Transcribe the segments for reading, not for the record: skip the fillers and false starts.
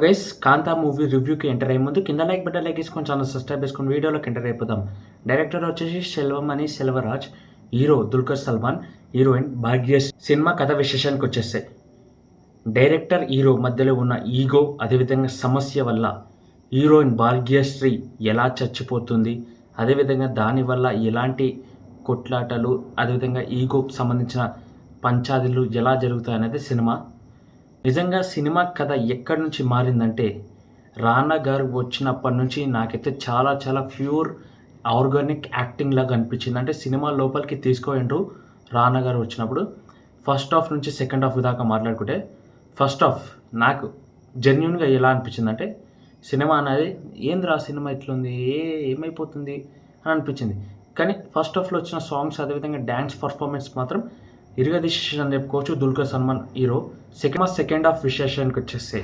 Guys Kaantha movie రివ్యూకి enter అయ్యే ముందు కింద లైక్ బటన్ లైక్ వేసుకొని ఛానల్ సబ్స్క్రైబ్ చేసుకొని వీడియోలోకి ఎంటర్ అయిపోదాం. డైరెక్టర్ వచ్చేసి సెల్వమణి సెల్వరాజ్, హీరో దుల్కర్ సల్మాన్, హీరోయిన్ భాగ్యశ్రీ. సినిమా కథ విశేషానికి వచ్చేస్తే డైరెక్టర్ హీరో మధ్యలో ఉన్న ఈగో, అదేవిధంగా సమస్య వల్ల హీరోయిన్ భాగ్యశ్రీ ఎలా చచ్చిపోతుంది, అదేవిధంగా దానివల్ల ఎలాంటి కొట్లాటలు, అదేవిధంగా ఈగోకి సంబంధించిన పంచాదులు ఎలా జరుగుతాయి అనేది సినిమా. నిజంగా సినిమా కథ ఎక్కడి నుంచి మారిందంటే రానా గారు వచ్చినప్పటి నుంచి నాకైతే చాలా చాలా ప్యూర్ ఆర్గానిక్ యాక్టింగ్ లాగా అనిపించింది. అంటే సినిమా లోపలికి తీసుకోండ్రు రానా గారు వచ్చినప్పుడు. ఫస్ట్ హాఫ్ నుంచి సెకండ్ హాఫ్ దాకా మాట్లాడుకుంటే ఫస్ట్ హాఫ్ నాకు జెన్యున్గా ఎలా అనిపించిందంటే సినిమా అనేది ఏంద్రా సినిమా ఇట్లుంది, ఏమైపోతుంది అని అనిపించింది. కానీ ఫస్ట్ హాఫ్లో వచ్చిన సాంగ్స్, అదేవిధంగా డ్యాన్స్ పర్ఫార్మెన్స్ మాత్రం ఇరగదీసేషన్ అని చెప్పుకోవచ్చు Dulquer Salmaan hero. Second half విశేషానికి వచ్చేస్తే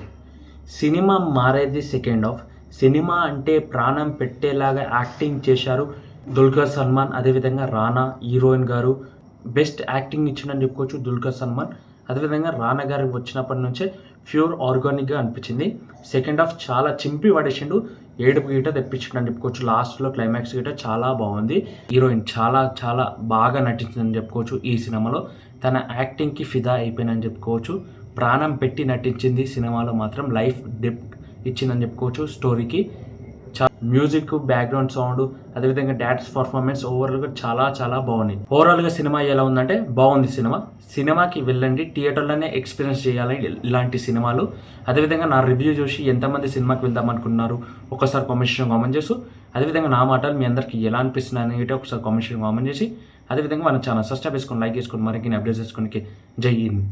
సినిమా మారేది సెకండ్ హాఫ్. సినిమా అంటే ప్రాణం పెట్టేలాగా యాక్టింగ్ చేశారు దుల్కర్ సల్మాన్, అదేవిధంగా రానా హీరోయిన్ గారు. బెస్ట్ యాక్టింగ్ ఇచ్చిందని చెప్పుకోవచ్చు దుల్కర్ సల్మాన్. అదేవిధంగా రానా గారు వచ్చినప్పటి నుంచే ప్యూర్ ఆర్గానిక్గా అనిపించింది. సెకండ్ హాఫ్ చాలా చింపి పడేసిండు, ఏడుపు గీట తెప్పించిండు అని చెప్పుకోవచ్చు. లాస్ట్లో క్లైమాక్స్ గీట చాలా బాగుంది. హీరోయిన్ చాలా చాలా బాగా నటించిందని చెప్పుకోవచ్చు. ఈ సినిమాలో తన యాక్టింగ్కి ఫిదా అయిపోయిందని చెప్పుకోవచ్చు. ప్రాణం పెట్టి నటించింది సినిమాలో మాత్రం. లైఫ్ డెప్త్ ఇచ్చిందని చెప్పుకోవచ్చు స్టోరీకి. మ్యూజిక్, బ్యాక్గ్రౌండ్ సౌండ్, అదేవిధంగా డాన్స్ పర్ఫార్మెన్స్ ఓవరాల్గా చాలా చాలా బాగుంది. ఓవరాల్గా సినిమా ఎలా ఉందంటే బాగుంది. సినిమాకి వెళ్ళండి, థియేటర్లోనే ఎక్స్పీరియన్స్ చేయాలి ఇలాంటి సినిమాలు. అదేవిధంగా నా రివ్యూ చూసి ఎంతమంది సినిమాకి వెళ్దాం అనుకున్నారు ఒకసారి కామెంట్ చేస్తూ, అదేవిధంగా నా మాటలు మీ అందరికీ ఎలా అనిపిస్తున్నాయి అనేది ఒకసారి కామెంట్ చేసి, అదేవిధంగా మన ఛానల్ సబ్స్క్రైబ్ చేసుకొని లైక్ చేసుకొని మరిన్ని అప్డేట్స్ చేసుకోనికి జై హింద్.